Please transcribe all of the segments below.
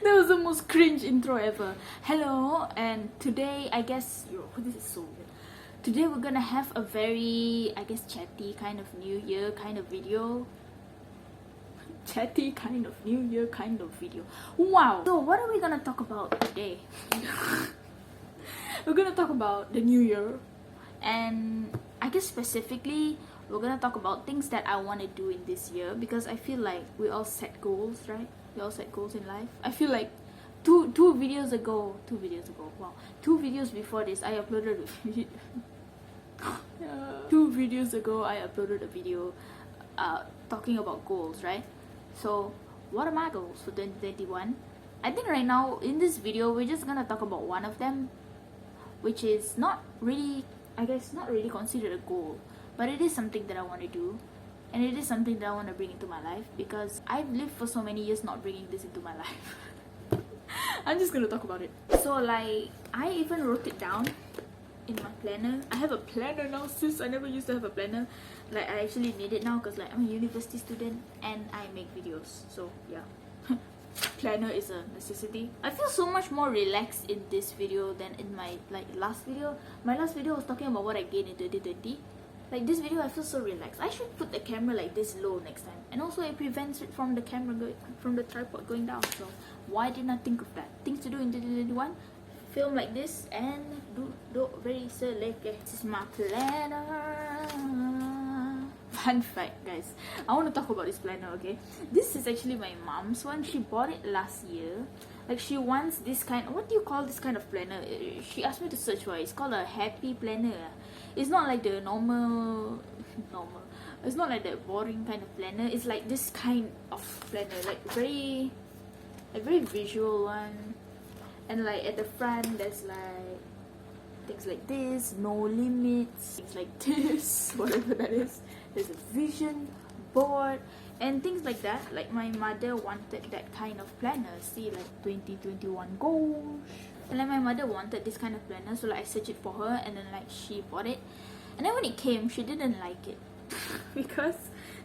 That was the most cringe intro ever. Hello, and today I guess this is so weird. Today we're gonna have a very, I guess, chatty kind of New Year kind of video. Chatty kind of New Year kind of video. Wow. So what are we gonna talk about today? We're gonna talk about the New Year, and I guess specifically we're gonna talk about things that I want to do in this year, because I feel like we all set goals, right? We all set goals in life. I feel like two videos before this I uploaded two videos ago I uploaded a video talking about goals, right? So what are my goals for 2021? I think right now in this video we're just gonna talk about one of them, which is not really, I guess, not really considered a goal, but it is something that I want to do, and it is something that I want to bring into my life, because I've lived for so many years not bringing this into my life. I'm just gonna talk about it. So like, I even wrote it down in my planner. I have a planner now, sis. I never used to have a planner. Like, I actually need it now because like I'm a university student and I make videos, so yeah. Planner is a necessity. I feel so much more relaxed in this video than in my last video. My last video was talking about what I gained in 2020. Like, this video I feel so relaxed. I should put the camera like this low next time, and also it prevents it from the from the tripod going down. So why didn't I think of that? Things to do in 2021: film like this and do very select. This is my planner. Fun fact, guys, I want to talk about this planner, okay? This is actually my mom's one. She bought it last year. Like, she wants this kind, what do you call this kind of planner? She asked me to search for it. It's called a happy planner. It's not like the normal, it's not like the boring kind of planner. It's like this kind of planner, like very visual one. And like at the front there's like things like this, no limits, things like this, whatever that is. There's a vision board and things like that. Like, my mother wanted that kind of planner. See, like 2021 goals. And like, my mother wanted this kind of planner, so like I searched it for her, and then like she bought it. And then when it came, she didn't like it. Because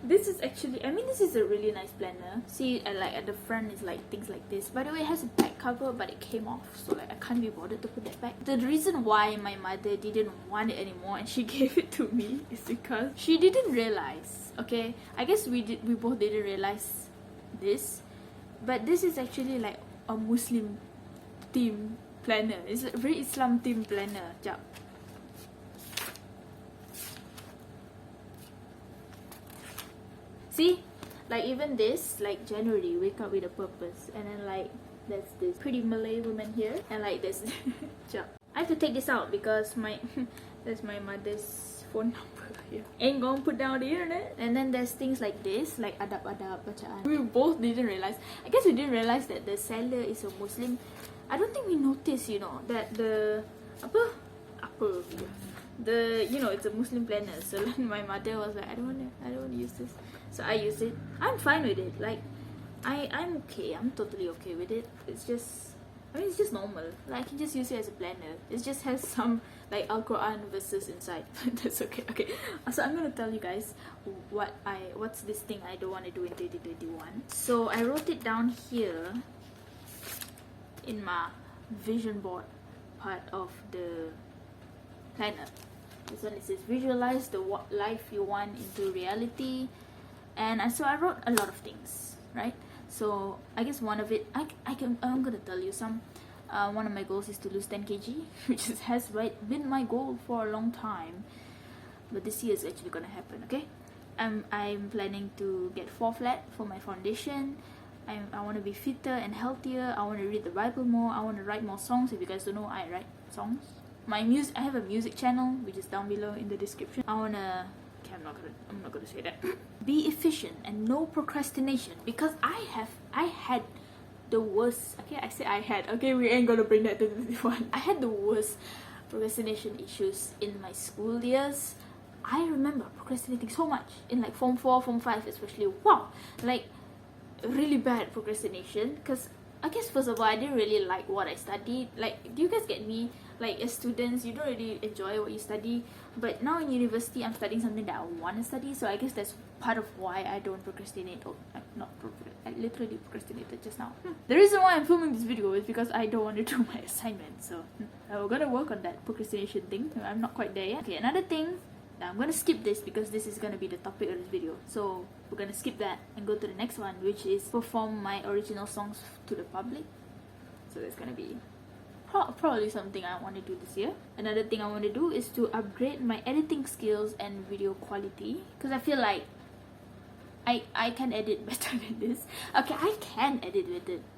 this is actually, I mean, this is a really nice planner. See, like at the front is like things like this. By the way, it has a back cover, but it came off, so like I can't be bothered to put that back. The reason why my mother didn't want it anymore and she gave it to me is because she didn't realize, okay, I guess we both didn't realize this, but this is actually like a Muslim theme planner. It's a very Islam themed planner. Jap. See, like even this, like January, wake up with a purpose, and then like there's this pretty Malay woman here, and like there's I have to take this out because my there's my mother's phone number here. Ain't gonna put down the internet. And then there's things like this, like adab-adab bacaan. We both didn't realize. I guess we didn't realize that the seller is a Muslim. I don't think we noticed, you know, that the it's a Muslim planner. So like, my mother was like, I don't want to use this. So I use it. I'm fine with it. Like, I'm okay. I'm totally okay with it. It's just, I mean, it's just normal. Like, I can just use it as a planner. It just has some like Al-Quran verses inside. That's okay. Okay. So I'm gonna tell you guys what's this thing I don't want to do in 2021. So I wrote it down here in my vision board part of the planner. This one, it says visualize the life you want into reality. And so I wrote a lot of things, right? So I guess one of it, I'm gonna tell you some. One of my goals is to lose 10 kg, which has been my goal for a long time, but this year is actually gonna happen. Okay, I'm planning to get 4 flat for my foundation. I want to be fitter and healthier. I want to read the Bible more. I want to write more songs. If you guys don't know, I write songs. I have a music channel, which is down below in the description. I'm not gonna say that. Be efficient and no procrastination, because I had the worst. Okay, I said I had. Okay, we ain't gonna bring that to this one. I had the worst procrastination issues in my school years. I remember procrastinating so much in like Form 4, Form 5 especially. Wow, like really bad procrastination, because I guess first of all, I didn't really like what I studied. Like, do you guys get me? Like, as students, you don't really enjoy what you study, but now in university, I'm studying something that I want to study, so I guess that's part of why I don't procrastinate, or not procrastinate. literally procrastinated just now. The reason why I'm filming this video is because I don't want to do my assignment. So we're gonna work on that procrastination thing. I'm not quite there yet. Okay, another thing. I'm gonna skip this because this is gonna be the topic of this video. So we're gonna skip that and go to the next one, which is perform my original songs to the public. So that's gonna be probably something I want to do this year. Another thing I want to do is to upgrade my editing skills and video quality, because I feel like I can edit better than this. Okay, I can edit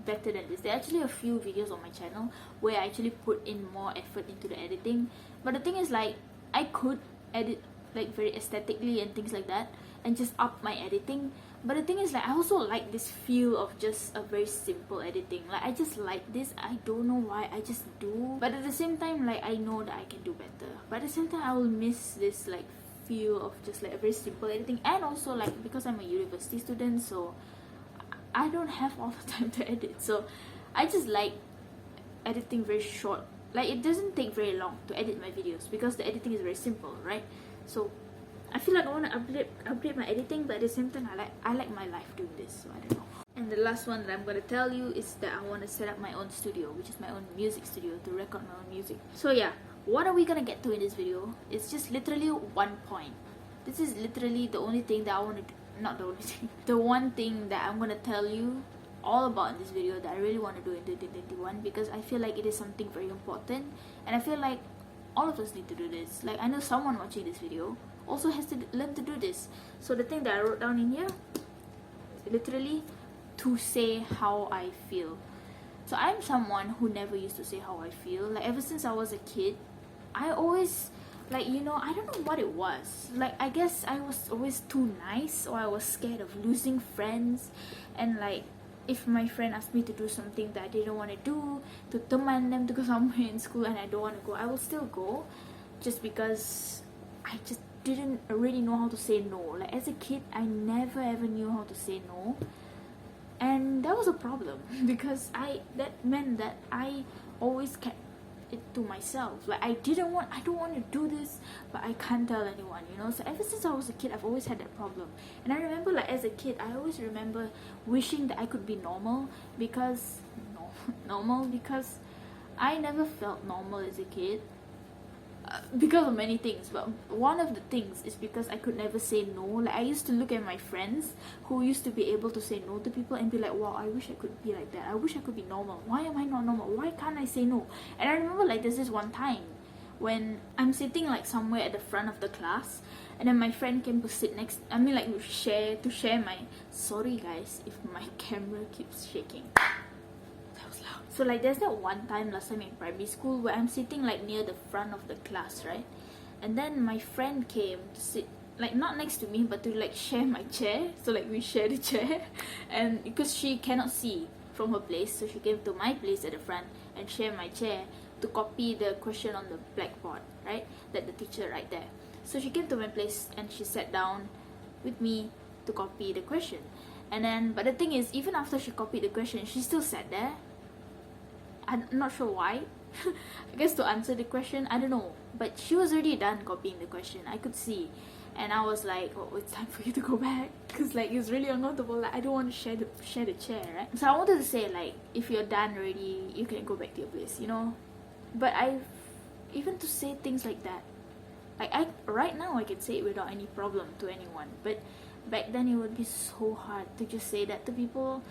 better than this. There are actually a few videos on my channel where I actually put in more effort into the editing. But the thing is, like, I could edit like very aesthetically and things like that and just up my editing. But the thing is, like, I also like this feel of just a very simple editing. Like, I just like this. I don't know why, I just do. But at the same time, like, I know that I can do better. But at the same time, I will miss this like feel of just like a very simple editing. And also, like, because I'm a university student, so I don't have all the time to edit. So I just like editing very short. Like, it doesn't take very long to edit my videos because the editing is very simple, right? So I feel like I want to upgrade my editing, but at the same time, I like my life doing this, so I don't know. And the last one that I'm gonna tell you is that I want to set up my own studio, which is my own music studio, to record my own music. So yeah, what are we gonna get to in this video? It's just literally one point. This is literally the only thing that I want to do. Not the only thing. The one thing that I'm gonna tell you all about in this video that I really want to do in 2021, because I feel like it is something very important, and I feel like all of us need to do this. Like, I know someone watching this video also has to learn to do this. So the thing that I wrote down in here is literally to say how I feel. So I'm someone who never used to say how I feel. Like, ever since I was a kid, I always, like, you know, I don't know what it was. Like, I guess I was always too nice, or I was scared of losing friends. And like, if my friend asked me to do something that I didn't want to do, to demand them to go somewhere in school and I don't want to go, I will still go, just because I just didn't really know how to say no. Like, as a kid, I never ever knew how to say no, and that was a problem because that meant that I always kept it to myself. Like, I don't want to do this, but I can't tell anyone, you know. So ever since I was a kid, I've always had that problem. And I remember, like, as a kid, I always remember wishing that I could be normal, because I never felt normal as a kid, because of many things. But one of the things is because I could never say no. Like, I used to look at my friends who used to be able to say no to people and be like, wow, I wish I could be like that. I wish I could be normal. Why am I not normal? Why can't I say no? And I remember, like, there's this one time when I'm sitting like somewhere at the front of the class, and then my friend came to sit next, I mean, like, share my, sorry guys if my camera keeps shaking. So, like, there's that one time last time in primary school where I'm sitting like near the front of the class, right? And then my friend came to sit, like, not next to me, but to like share my chair. So, like, we shared a chair, and because she cannot see from her place, so she came to my place at the front and shared my chair to copy the question on the blackboard, right? That the teacher right there. So she came to my place and she sat down with me to copy the question. And then, but the thing is, even after she copied the question, she still sat there. I'm not sure why. I guess to answer the question, I don't know. But she was already done copying the question, I could see. And I was like, oh, it's time for you to go back, because like, it's really uncomfortable. Like, I don't want to share the chair, right? So I wanted to say, like, if you're done already, you can go back to your place, you know. But even to say things like that, like, right now I can say it without any problem to anyone. But back then it would be so hard to just say that to people.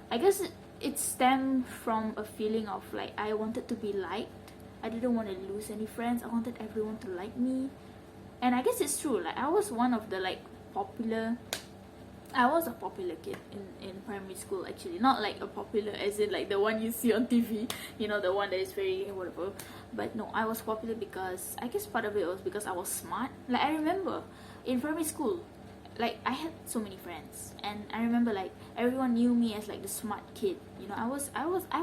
I guess it stemmed from a feeling of, like, I wanted to be liked. I didn't want to lose any friends. I wanted everyone to like me. And I guess it's true. Like, I was one of the, like, I was a popular kid in primary school, actually. Not like a popular as in like the one you see on TV, you know, the one that is very whatever. But no, I was popular because, I guess part of it was because I was smart. Like, I remember in primary school, like, I had so many friends, and I remember, like, everyone knew me as like the smart kid, you know. I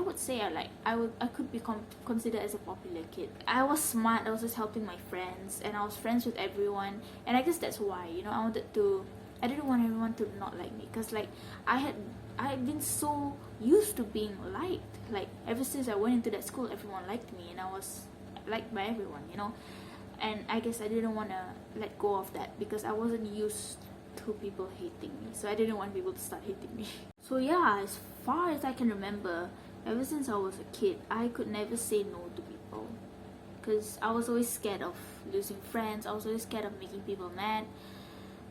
would say I could be considered as a popular kid. I was smart. I was just helping my friends, and I was friends with everyone. And I guess that's why, you know, I didn't want everyone to not like me, because like, I had been so used to being liked. Like, ever since I went into that school, everyone liked me, and I was liked by everyone, you know. And I guess I didn't want to let go of that, because I wasn't used to people hating me, so I didn't want people to start hating me. So yeah, as far as I can remember, ever since I was a kid, I could never say no to people. Because I was always scared of losing friends, I was always scared of making people mad.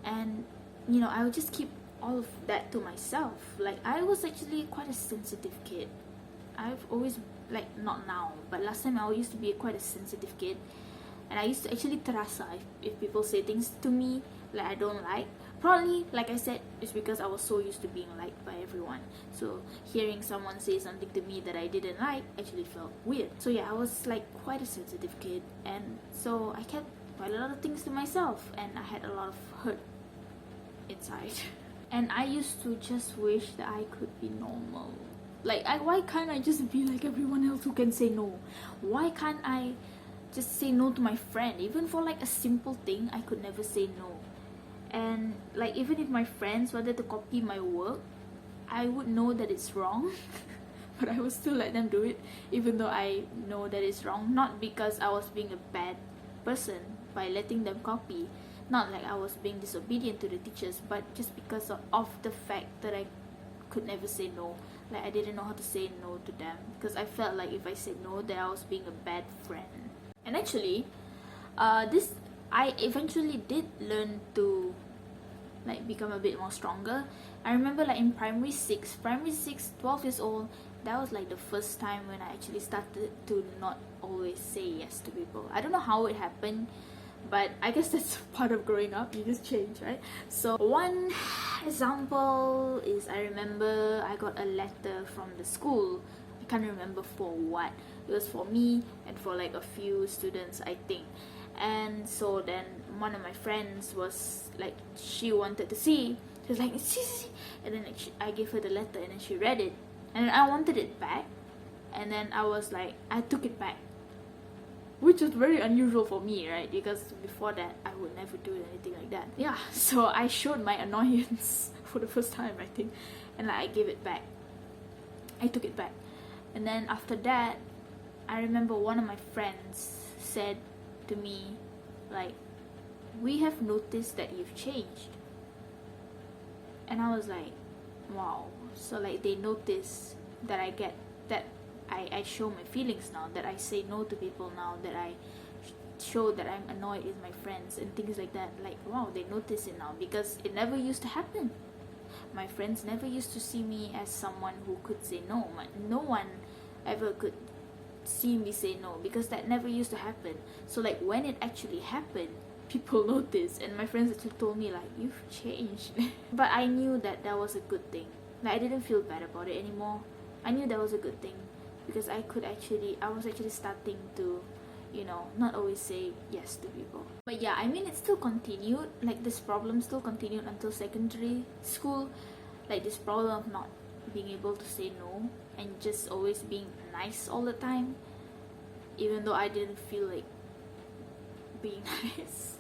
And I would just keep all of that to myself. Like, I was actually quite a sensitive kid. I've always, like, not now, but last time I used to be quite a sensitive kid. And I used to actually terasa if people say things to me like I don't like. Probably, like I said, it's because I was so used to being liked by everyone. So hearing someone say something to me that I didn't like actually felt weird. So yeah, I was like quite a sensitive kid, and so I kept quite a lot of things to myself, and I had a lot of hurt inside. And I used to just wish that I could be normal. Like, why can't I just be like everyone else who can say no? Why can't I just say no to my friend? Even for like a simple thing, I could never say no. And like, even if my friends wanted to copy my work, I would know that it's wrong but I would still let them do it, even though I know that it's wrong. Not because I was being a bad person by letting them copy, not like I was being disobedient to the teachers, but just because of the fact that I could never say no. Like, I didn't know how to say no to them, because I felt like if I said no, that I was being a bad friend. And actually, this I eventually did learn to like become a bit more stronger. I remember like in primary 6, 12 years old, that was like the first time when I actually started to not always say yes to people. I don't know how it happened, but I guess that's part of growing up. You just change, right? So one example is, I remember I got a letter from the school. I can't remember for what. It was for me and for like a few students, I think. And so then one of my friends was like, she wanted to see. She was like, see. And then I gave her the letter, and then she read it, and then I wanted it back. And then I was like, I took it back, which was very unusual for me, right? Because before that, I would never do anything like that. Yeah, so I showed my annoyance for the first time, I think, and like, I gave it back. I took it back. And then after that, I remember one of my friends said to me, like, we have noticed that you've changed. And I was like, wow. So like, they notice that I show my feelings now, that I say no to people now, that I show that I'm annoyed with my friends and things like that. Like, wow, they notice it now, because it never used to happen. My friends never used to see me as someone who could say no. No one ever could see me say no, because that never used to happen. So like, when it actually happened, people noticed, and my friends actually told me like, you've changed. But I knew that that was a good thing. Like, I didn't feel bad about it anymore. I knew that was a good thing, because I was actually starting to, not always say yes to people. But yeah, I mean, it still continued. Like, this problem still continued until secondary school. Like, this problem of not being able to say no and just always being nice all the time, even though I didn't feel like being nice.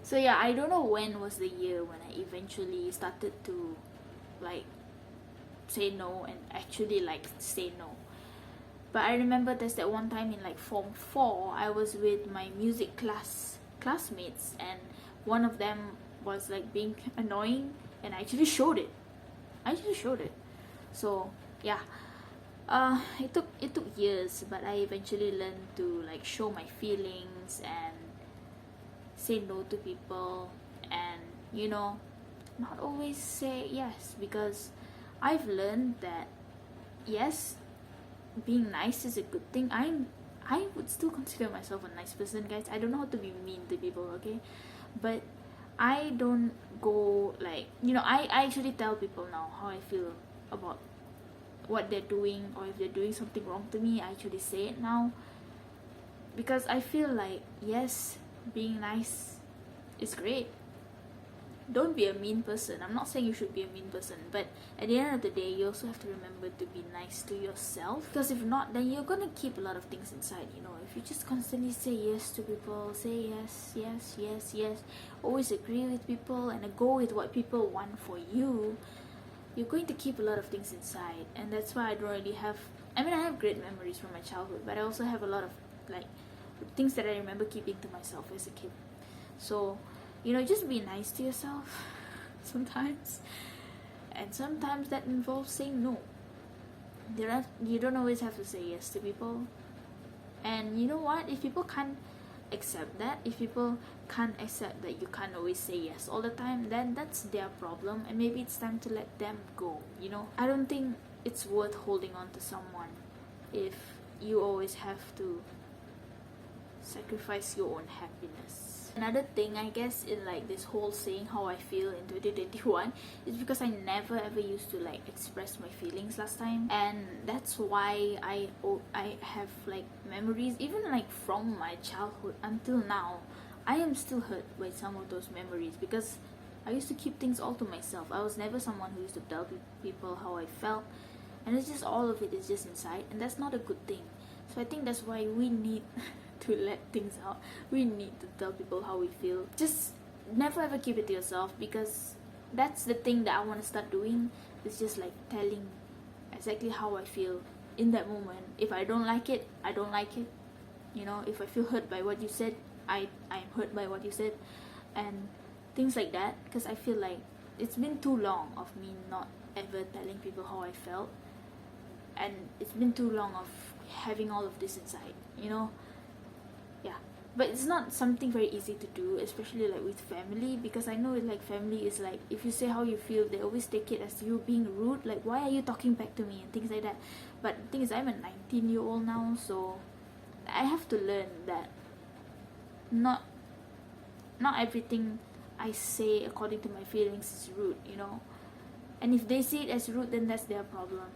So yeah, I don't know when was the year when I eventually started to like say no and actually like say no. But I remember there's that one time in like form 4, I was with my music classmates, and one of them was like being annoying, and I actually showed it. So yeah, it took years, but I eventually learned to like show my feelings and say no to people, and not always say yes, because I've learned that yes, being nice is a good thing. I would still consider myself a nice person, guys. I don't know how to be mean to people, okay? But I don't go like, I actually tell people now how I feel about what they're doing, or if they're doing something wrong to me, I actually say it now, because I feel like, yes, being nice is great. Don't be a mean person. I'm not saying you should be a mean person, but at the end of the day, you also have to remember to be nice to yourself, because if not, then you're gonna keep a lot of things inside. If you just constantly say yes to people, say yes, always agree with people and go with what people want for you, you're going to keep a lot of things inside. And that's why I don't really have, I have great memories from my childhood, but I also have a lot of like things that I remember keeping to myself as a kid. So just be nice to yourself sometimes. and sometimes that involves saying no. You don't always have to say yes to people. And you know what, if people can't accept that, if people can't accept that you can't always say yes all the time, then that's their problem, and maybe it's time to let them go, you know. I don't think it's worth holding on to someone if you always have to sacrifice your own happiness. Another thing, I guess, in like this whole saying how I feel in 2021 is because I never ever used to like express my feelings last time, and that's why I have like memories even like from my childhood until now. I am still hurt by some of those memories because I used to keep things all to myself. I was never someone who used to tell people how I felt, and it's just all of it is just inside, and that's not a good thing. So I think that's why we need to let things out. We need to tell people how we feel. Just never ever keep it to yourself, because that's the thing that I want to start doing. It's just like telling exactly how I feel in that moment. If I don't like it, I don't like it. You know, if I feel hurt by what you said, I am hurt by what you said, and things like that. Because I feel like it's been too long of me not ever telling people how I felt, and it's been too long of having all of this inside, you know. Yeah, but it's not something very easy to do, especially like with family, because I know like family is like, if you say how you feel, they always take it as you being rude, like why are you talking back to me and things like that. But the thing is, I'm a 19-year-old now, so I have to learn that not everything I say according to my feelings is rude, you know. And if they see it as rude, then that's their problem,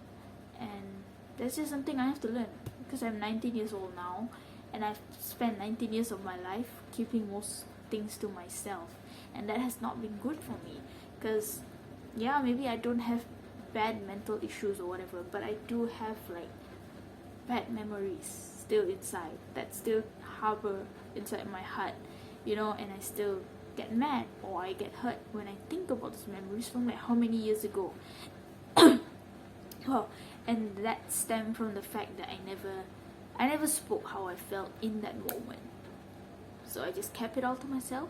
and that's just something I have to learn, because I'm 19 years old now, and I've spent 19 years of my life keeping most things to myself, and that has not been good for me. Because yeah, maybe I don't have bad mental issues or whatever, but I do have like bad memories still inside that still harbor inside my heart, you know. And I still get mad or I get hurt when I think about those memories from like how many years ago. Oh, and that stemmed from the fact that I never spoke how I felt in that moment. So I just kept it all to myself.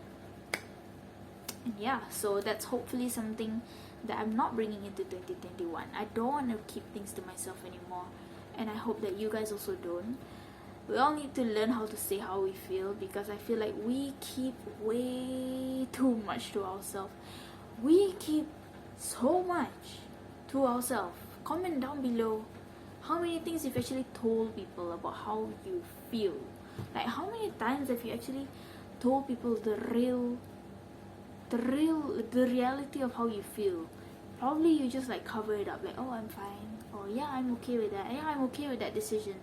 And yeah, so that's hopefully something that I'm not bringing into 2021. I don't want to keep things to myself anymore, and I hope that you guys also don't. We all need to learn how to say how we feel, because I feel like we keep way too much to ourselves. We keep so much to ourselves. Comment down below how many things you've actually told people about how you feel. Like how many times have you actually told people the reality of how you feel? Probably you just like cover it up, like, oh, I'm fine, or yeah, I'm okay with that, yeah, I'm okay with that decision,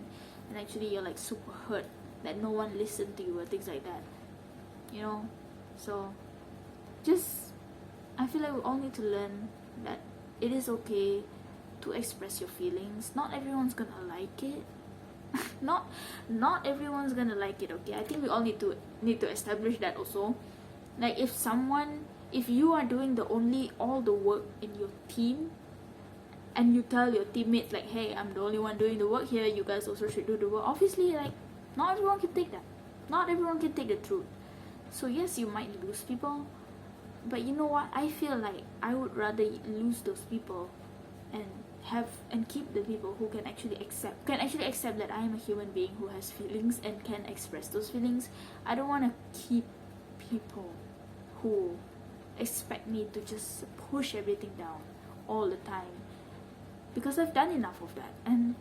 and actually you're like super hurt that no one listened to you or things like that, you know. So just, I feel like we all need to learn that it is okay to express your feelings. Not everyone's gonna like it. not everyone's gonna like it, okay? I think we all need to establish that also. Like if you are doing all the work in your team, and you tell your teammates like, hey, I'm the only one doing the work here, you guys also should do the work. Obviously, like, not everyone can take that. Not everyone can take the truth. So yes, you might lose people, but you know what? I feel like I would rather lose those people and keep the people who can actually accept that I am a human being who has feelings and can express those feelings. I don't want to keep people who expect me to just push everything down all the time, because I've done enough of that, and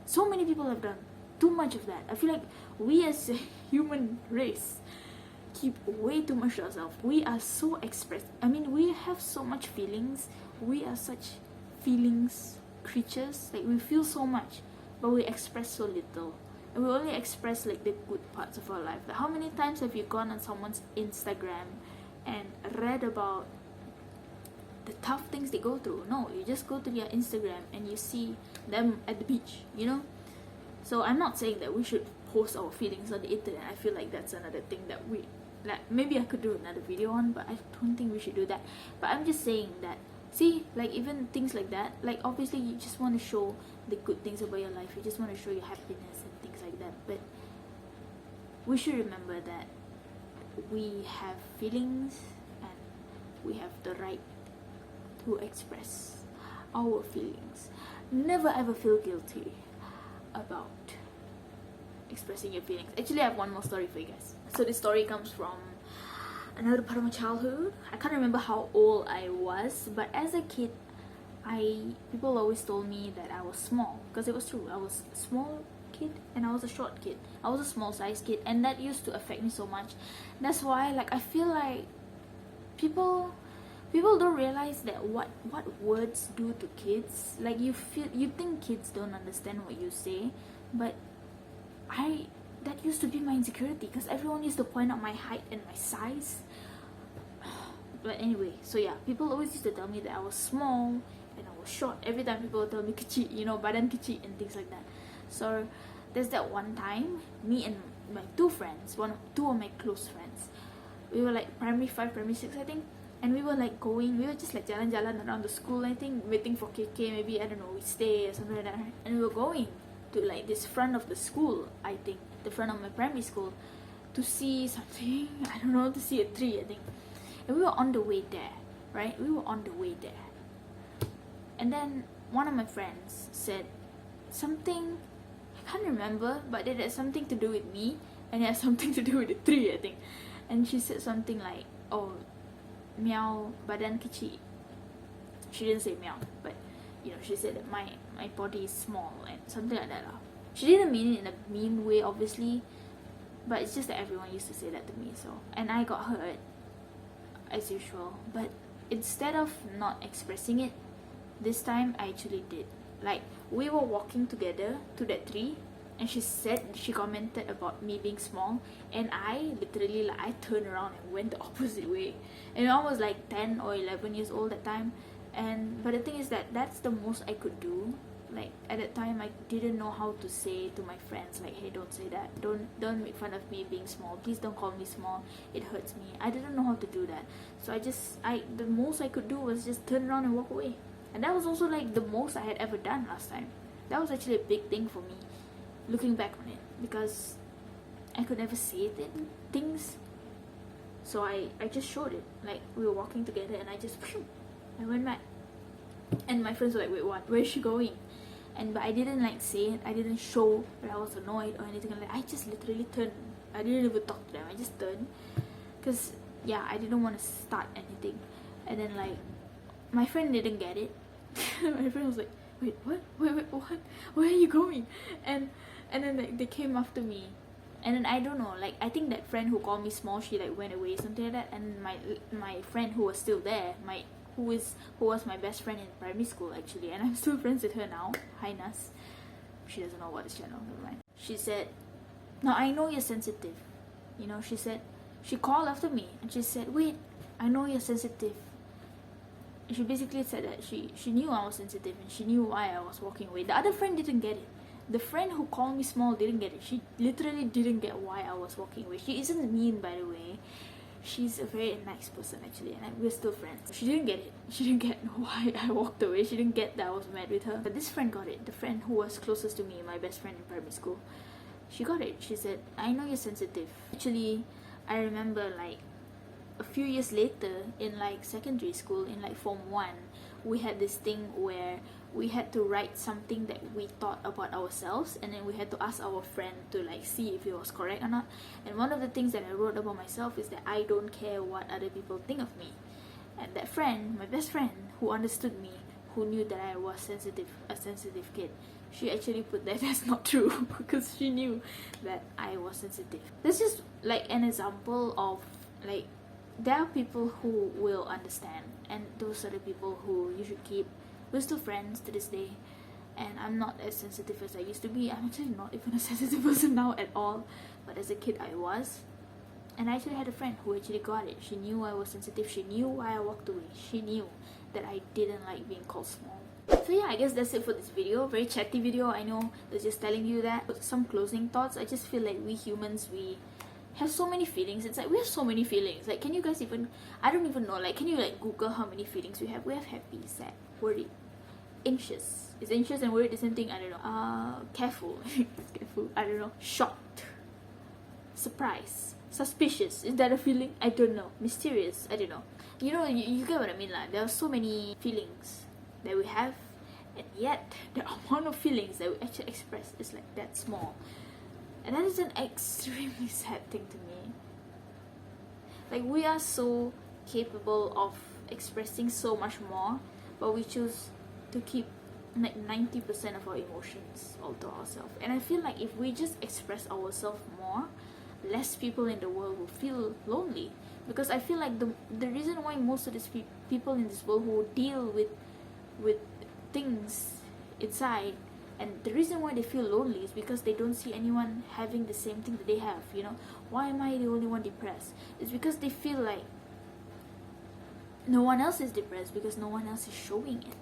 so many people have done too much of that. I feel like we as a human race keep way too much to ourselves. We are so expressed. I mean, we have so much feelings. We are such feelings creatures. Like, we feel so much, but we express so little, and we only express like the good parts of our life. Like, how many times have you gone on someone's Instagram and read about the tough things they go through? No, you just go to their Instagram and you see them at the beach, you know. So I'm not saying that we should post our feelings on the internet. I feel like that's another thing that we, like, maybe I could do another video on, but I don't think we should do that. But I'm just saying that, see, like, even things like that, like, obviously you just want to show the good things about your life, you just want to show your happiness and things like that, but we should remember that we have feelings and we have the right to express our feelings. Never ever feel guilty about expressing your feelings. Actually, I have one more story for you guys. So this story comes from another part of my childhood. I can't remember how old I was, but as a kid, people always told me that I was small, because it was true. I was a small kid and I was a short kid. I was a small size kid, and that used to affect me so much. That's why, like, I feel like people don't realize that what words do to kids. Like, you think kids don't understand what you say, but that used to be my insecurity, because everyone used to point out my height and my size. But anyway, so yeah, people always used to tell me that I was small and I was short. Every time people would tell me kecil, badan kecil and things like that. So there's that one time, me and my two of my close friends, we were like primary 5, primary 6, I think, and we were just like jalan-jalan around the school, I think, waiting for KK, maybe, I don't know, we stay or something like that, and we were going to like this front of the school, I think, the front of my primary school, to see something, I don't know, to see a tree, I think. And we were on the way there, right? We were on the way there. And then one of my friends said something, I can't remember, but it had something to do with me, and it had something to do with the tree, I think. And she said something like, oh, Miaw, badan kecil. She didn't say Miaw, but she said that my body is small and something like that. She didn't mean it in a mean way, obviously, but it's just that everyone used to say that to me. So, and I got hurt as usual, but instead of not expressing it, this time I actually did. Like, we were walking together to that tree, and she commented about me being small, and I literally, like, I turned around and went the opposite way. And I was like 10 or 11 years old at that time, but the thing is that that's the most I could do. Like, at that time, I didn't know how to say to my friends, like, hey, don't say that, don't make fun of me being small, please don't call me small, it hurts me. I didn't know how to do that, so the most I could do was just turn around and walk away. And that was also like the most I had ever done last time. That was actually a big thing for me, looking back on it, because I could never say things. So I just showed it. Like, we were walking together, and I went back, and my friends were like, wait, what, where is she going? But I didn't like say it, I didn't show that I was annoyed or anything like that. I just literally turned. I didn't even talk to them, I just turned, because yeah, I didn't want to start anything. And then, like, my friend didn't get it. My friend was like, wait, what? Wait, what? Where are you going? And then, like, they came after me. And then, I don't know, like, I think that friend who called me small, she like went away, something like that. And my friend who was still there, who was my best friend in primary school, actually, and I'm still friends with her now. Hi, Nas. She doesn't know about this channel, never mind. She said, now I know you're sensitive. She called after me, and she said, wait, I know you're sensitive. And she basically said that she knew I was sensitive, and she knew why I was walking away. The other friend didn't get it. The friend who called me small didn't get it. She literally didn't get why I was walking away. She isn't mean, by the way. She's a very nice person, actually, and we're still friends. She didn't get it. She didn't get why I walked away. She didn't get that I was mad with her. But this friend got it. The friend who was closest to me, my best friend in primary school. She got it. She said, I know you're sensitive. Actually, I remember, like, a few years later, in like secondary school, in like Form 1, we had this thing where we had to write something that we thought about ourselves, and then we had to ask our friend to like see if it was correct or not. And one of the things that I wrote about myself is that I don't care what other people think of me. And that friend, my best friend, who understood me, who knew that I was a sensitive kid, she actually put that as not true because she knew that I was sensitive. This is like an example of, like, there are people who will understand, and those are the people who you should keep. We're still friends to this day, and I'm not as sensitive as I used to be. I'm actually not even a sensitive person now at all, but as a kid I was. And I actually had a friend who actually got it. She knew I was sensitive. She knew why I walked away. She knew that I didn't like being called small. So yeah, I guess that's it for this video. Very chatty video, I know. That's just telling you that. But some closing thoughts. I just feel like we humans, we have so many feelings. It's like we have so many feelings. Like, can you guys even, I don't even know, like, can you like Google how many feelings we have? We have happy, sad, worried, anxious. Is anxious and worried the same thing? I don't know. Careful. Careful. I don't know. Shocked, surprised, suspicious. Is that a feeling? I don't know. Mysterious. I don't know. You know, you get what I mean, like, there are so many feelings that we have, and yet the amount of feelings that we actually express is like that small. And that is an extremely sad thing to me. Like, we are so capable of expressing so much more, but we choose to keep like 90% of our emotions all to ourselves. And I feel like if we just express ourselves more, less people in the world will feel lonely. Because I feel like the reason why most of these people in this world who deal with things inside, and the reason why they feel lonely is because they don't see anyone having the same thing that they have. You know, why am I the only one depressed? It's because they feel like no one else is depressed because no one else is showing it.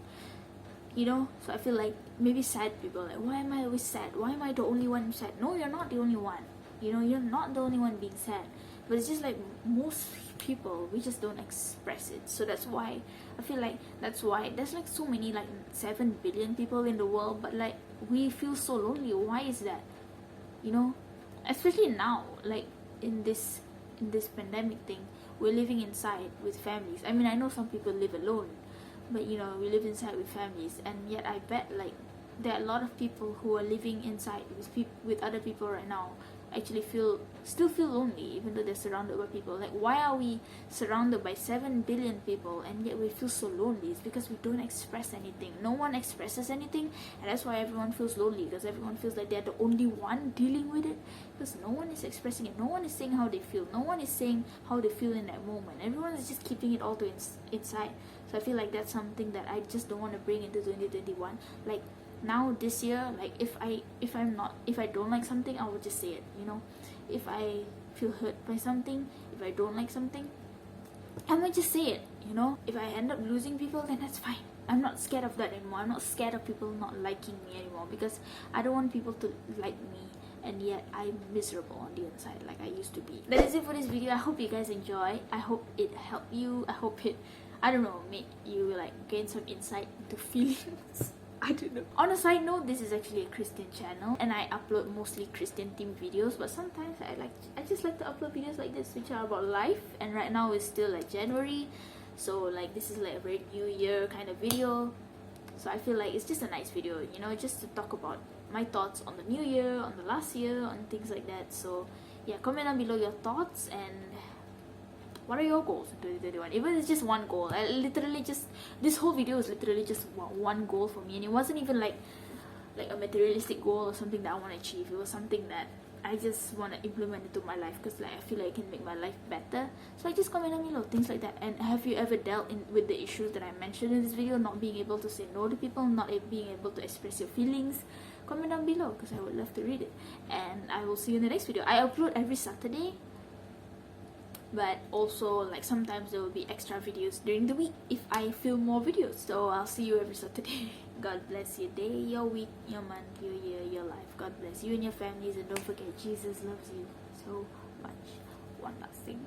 You know, so I feel like maybe sad people, like, why am I always sad? Why am I the only one sad? No, you're not the only one. You know, you're not the only one being sad. But it's just like most people, we just don't express it. So that's why I feel like that's why there's like so many, like 7 billion people in the world, but like we feel so lonely. Why is that? You know, especially now, like in this pandemic thing, we're living inside with families. I mean, I know some people live alone, but you know, we live inside with families, and yet I bet like there are a lot of people who are living inside with other people right now actually still feel lonely even though they're surrounded by people. Like, why are we surrounded by 7 billion people and yet we feel so lonely? It's because we don't express anything. No one expresses anything, and that's why everyone feels lonely, because everyone feels like they're the only one dealing with it, because no one is expressing it. No one is saying how they feel. No one is saying how they feel in that moment. Everyone is just keeping it all to inside. So I feel like that's something that I just don't want to bring into 2021. Like, now this year, like if I don't like something, I will just say it. You know, if I feel hurt by something, if I don't like something, I might just say it. You know, if I end up losing people, then that's fine. I'm not scared of that anymore. I'm not scared of people not liking me anymore, because I don't want people to like me and yet I'm miserable on the inside like I used to be. That is it for this video. I hope you guys enjoy. I hope it helped you. I hope it, I don't know, made you like gain some insight into feelings. I don't know. On a side note, this is actually a Christian channel and I upload mostly Christian themed videos, but sometimes I just like to upload videos like this which are about life. And right now it's still like January, so like this is like a very new year kind of video. So I feel like it's just a nice video, you know, just to talk about my thoughts on the new year, on the last year, on things like that. So yeah, comment down below your thoughts and what are your goals in 2021? Even if it's just one goal. I literally just, this whole video is literally just one goal for me, and it wasn't even like a materialistic goal or something that I want to achieve. It was something that I just want to implement into my life, because like I feel like it can make my life better. So I just comment down below things like that. And have you ever dealt with the issues that I mentioned in this video? Not being able to say no to people, not being able to express your feelings? Comment down below, because I would love to read it. And I will see you in the next video. I upload every Saturday, but also like sometimes there will be extra videos during the week if I film more videos. So I'll see you every Saturday. God bless your day, your week, your month, your year, your life. God bless you and your families, and don't forget, Jesus loves you so much. One last thing.